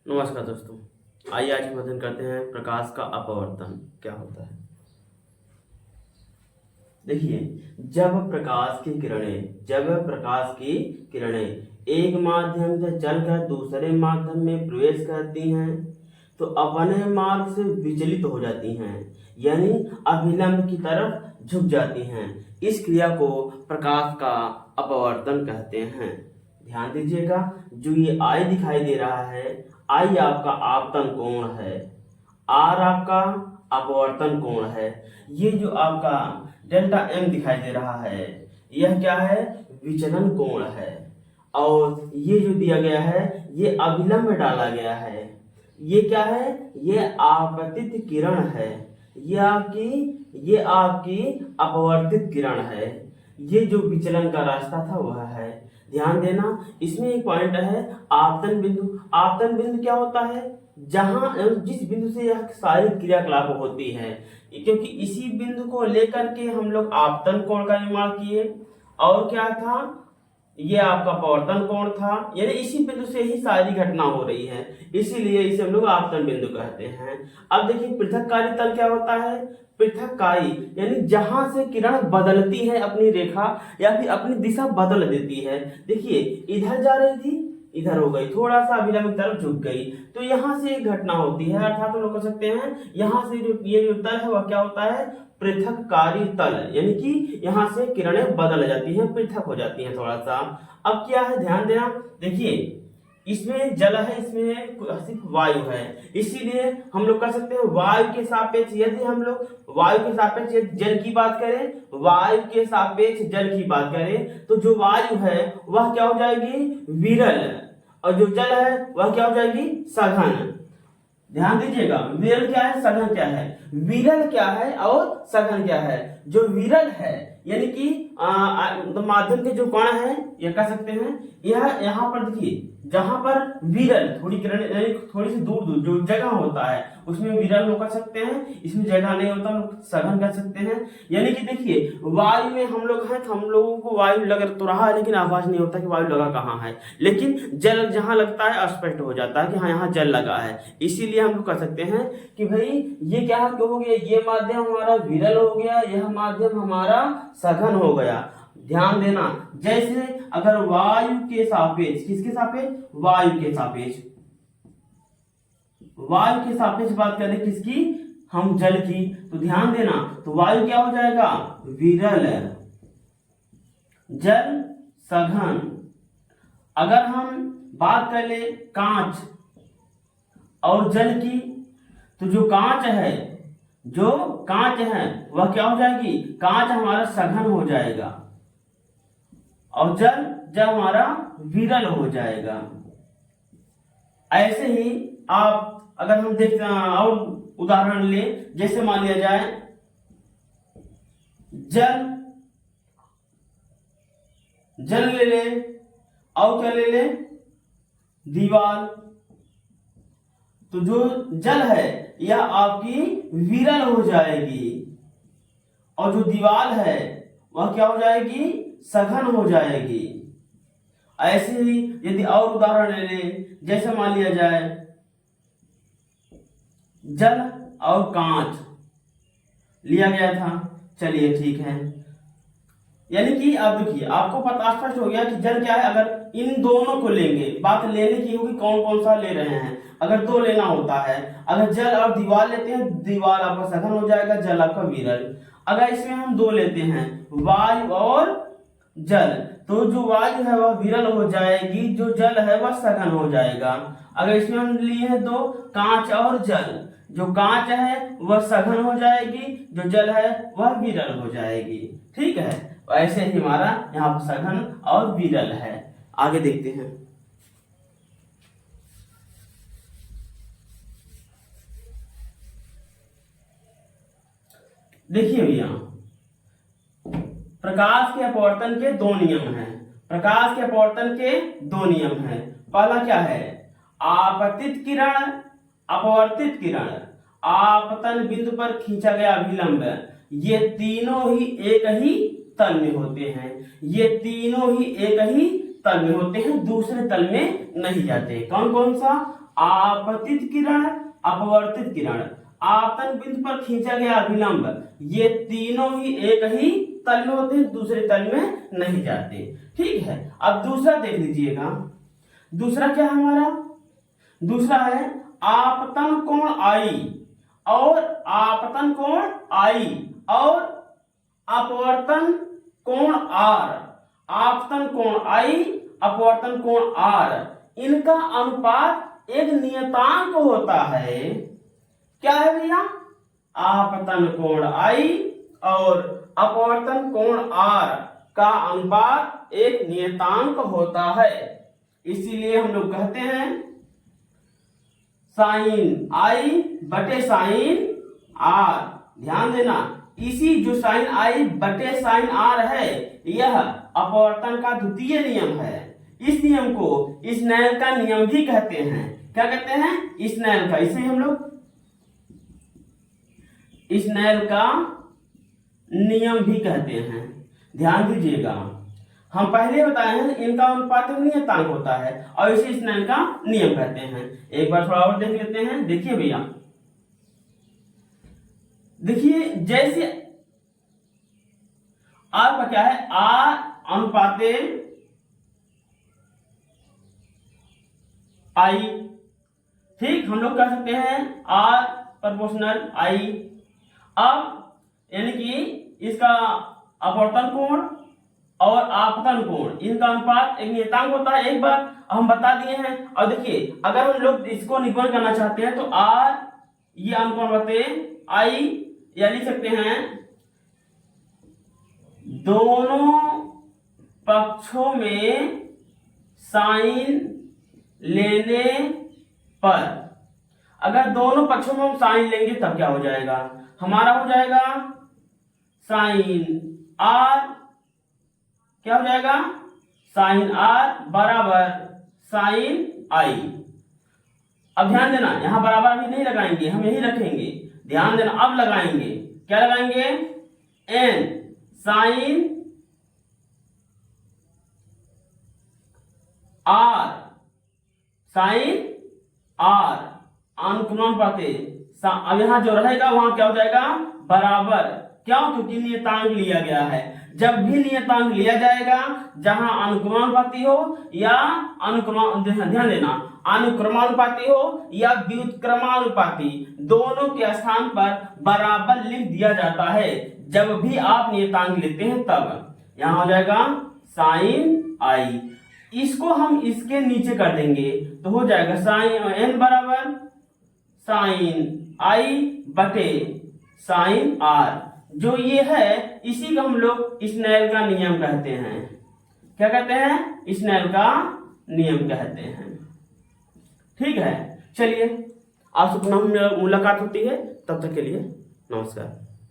नमस्कार दोस्तों, आइए आज हम अध्ययन करते हैं प्रकाश का अपवर्तन क्या होता है। देखिए, जब प्रकाश की किरणें एक माध्यम से चलकर दूसरे माध्यम में प्रवेश करती हैं तो अपने मार्ग से विचलित हो जाती हैं, यानी अभिलंब की तरफ झुक जाती हैं। इस क्रिया को प्रकाश का अपवर्तन कहते हैं। ध्यान दीजिएगा, जो ये आई दिखाई दे रहा है, आई आपका आपतन कोण है, आर आपका अपवर्तन कोण है। ये जो आपका डेल्टा एम दिखाई दे रहा है, यह क्या है? विचलन कोण है। और ये जो दिया गया है, ये अभिलंब डाला गया है। ये क्या है? ये आपतित किरण है। ये आपकी अपवर्तित किरण है। ये जो विचलन का रास्ता था वह है। ध्यान देना, इसमें एक पॉइंट है आपतन बिंदु। आपतन बिंदु क्या होता है? जहां जिस बिंदु से यह सारी क्रियाकलाप होती है, क्योंकि इसी बिंदु को लेकर के हम लोग आपतन कोण का निर्माण किए। और क्या था? ये आपका अपवर्तन कोण था, यानी इसी बिंदु से ही सारी घटना हो रही है, इसीलिए इसे हम लोग आपतन बिंदु कहते हैं। अब देखिए, पृथककारी तल क्या होता है? पृथककारी यानी जहां से किरण बदलती है अपनी रेखा या फिर अपनी दिशा बदल देती है। देखिए, इधर जा रही थी, इधर हो गई, थोड़ा सा अभिलंब की तरफ झुक गई, तो यहाँ से एक घटना होती है। अर्थात हम लोग कह सकते हैं यहाँ से ये जो तल है वह क्या होता है? पृथककारी तल, यानी कि यहाँ से किरणें बदल जाती हैं, पृथक हो जाती हैं थोड़ा सा। अब क्या है, ध्यान देना। देखिए, इसमें जल है, इसमें सिर्फ वायु है, इसीलिए हम लोग कर सकते हैं वायु के सापेक्ष, यदि हम लोग वायु के सापेक्ष जल की बात करें, वायु के सापेक्ष जल की बात करें, तो जो वायु है वह क्या हो जाएगी? विरल, और जो जल है वह क्या हो जाएगी? सघन। ध्यान दीजिएगा, विरल क्या है, सघन क्या है? विरल क्या है और सघन क्या है? जो विरल है यानी कि तो माध्यम के जो कण है, ये कह सकते हैं यह यहाँ पर देखिए, जहां पर विरल थोड़ी किरण यानी थोड़ी सी दूर दूर जो जगह होता है उसमें विरल लोग कर सकते हैं, इसमें जगह नहीं होता लोग सघन कर सकते हैं। यानी कि देखिए, वायु में हम लोग हैं तो हम लोगों को वायु लग तो रहा है, लेकिन आवाज नहीं होता कि वायु लगा कहाँ है, लेकिन जल जहां लगता है स्पष्ट हो जाता है कि हाँ यहाँ जल लगा है। इसीलिए हम लोग कह सकते हैं कि भाई ये क्या हो गया, ये माध्यम हमारा विरल हो गया, यह माध्यम हमारा सघन हो गया। ध्यान देना, जैसे अगर वायु के सापेक्ष, किसके सापेक्ष? वायु के सापेक्ष, वायु के सापेक्ष बात करें किसकी? हम जल की, तो ध्यान देना, तो वायु क्या हो जाएगा? विरल, जल सघन। अगर हम बात कर ले कांच और जल की, तो जो कांच है वह क्या हो जाएगी? कांच हमारा सघन हो जाएगा और जल हमारा विरल हो जाएगा। ऐसे ही आप अगर हम देखते हैं और उदाहरण ले, जैसे मान लिया जाए जल ले ले और क्या ले ले? दीवार। तो जो जल है यह आपकी विरल हो जाएगी और जो दीवार है वह क्या हो जाएगी? सघन हो जाएगी। ऐसे ही यदि और उदाहरण ले लें, जैसे मान लिया जाए जल और कांच लिया गया था, चलिए ठीक है। यानी कि आप देखिए, आपको पता स्पष्ट हो गया कि जल क्या है। अगर इन दोनों को लेंगे, बात लेने की होगी कौन कौन सा ले रहे हैं। अगर दो लेना होता है, अगर जल और दीवार लेते हैं, दीवार आपका सघन हो जाएगा, जल आपका विरल। अगर इसमें हम दो लेते हैं, वायु और जल, तो जो वायु है वह विरल हो जाएगी, जो जल है वह सघन हो जाएगा। अगर इसमें हम लिए हैं दो, कांच और जल, जो कांच है वह सघन हो जाएगी, जो जल है वह विरल हो जाएगी। ठीक है, ऐसे ही हमारा यहाँ पर सघन और विरल है। आगे देखते हैं। देखिए भैया, प्रकाश के अपवर्तन के दो नियम हैं। प्रकाश के अपवर्तन के दो नियम हैं। पहला क्या है? आपतित किरण, अपवर्तित किरण, आपतन बिंदु पर खींचा गया अभिलंब, ये तीनों ही एक ही तल में होते हैं। ये तीनों ही एक ही तल में होते हैं, दूसरे तल में नहीं जाते। कौन कौन सा? आपतित किरण, अपवर्तित किरण, आपतन बिंदु पर खींचा गया अभिलंब, ये तीनों ही एक ही तल में होते हैं, दूसरे तल में नहीं जाते। ठीक है, अब दूसरा देख लीजिएगा। दूसरा क्या है हमारा? दूसरा है आपतन कोण आई और आपतन कोण आई और अपवर्तन कोण आर। आपतन कोण आई, अपवर्तन कोण आर, इनका अनुपात एक नियतांक होता है। क्या है भैया? आपतन कोण आई और अपवर्तन कोण आर का अनुपात एक नियतांक होता है। इसीलिए हम लोग कहते हैं साइन आई बटे साइन आर। ध्यान देना, इसी जो साइन आई बटे साइन आर है, यह अपवर्तन का द्वितीय नियम है। इस नियम को स्नेल का नियम भी कहते हैं। क्या कहते हैं? स्नेल का। इसे हम लोग स्नेल का नियम भी कहते हैं। ध्यान दीजिएगा, हम पहले बताए हैं इनका अनुपात नियतांक होता है और इसे स्नेल का नियम कहते हैं। एक बार थोड़ा और देख लेते हैं। देखिए भैया, देखिए जैसे आर का क्या है? आर अनुपाते आई। ठीक, हम लोग कह सकते हैं आर प्रोपोर्शनल आई। अब यानी कि इसका अपवर्तन कोण और आपतन कोण, इनका अनुपात एक नियतांक होता है। एक बार हम बता दिए हैं। और देखिए, अगर हम लोग इसको निरूपण करना चाहते हैं तो आर ये अनुपात बटे आई, या लिख सकते हैं दोनों पक्षों में साइन लेने पर। अगर दोनों पक्षों में हम साइन लेंगे तब क्या हो जाएगा? हमारा हो जाएगा साइन आर। क्या हो जाएगा? साइन आर बराबर साइन आई। अब ध्यान देना, यहां बराबर अभी नहीं लगाएंगे, हम यही रखेंगे। ध्यान देना, अब लगाएंगे। क्या लगाएंगे? N sine R, sine R अनुक्रमानुपाते। अब यहां जो रहेगा वहां क्या हो जाएगा? बराबर। क्यों? क्योंकि नियतांक लिया गया है। जब भी नियतांक लिया जाएगा, जहां अनुक्रमानुपाती हो या ध्यान देना, अनुक्रमानुपाती हो या व्युत्क्रमानुपाती, दोनों के स्थान पर बराबर लिख दिया जाता है। जब भी आप नियतांक लेते हैं तब यहां हो जाएगा साइन आई। इसको हम इसके नीचे कर देंगे तो हो जाएगा साइन एन बराबर साइन आई बटे साइन आर। जो ये है इसी को हम लोग स्नेल का नियम कहते हैं। क्या कहते हैं? स्नेल का नियम कहते हैं। ठीक है, चलिए आपसे पुनः मुलाकात होती है। तब तक के लिए नमस्कार।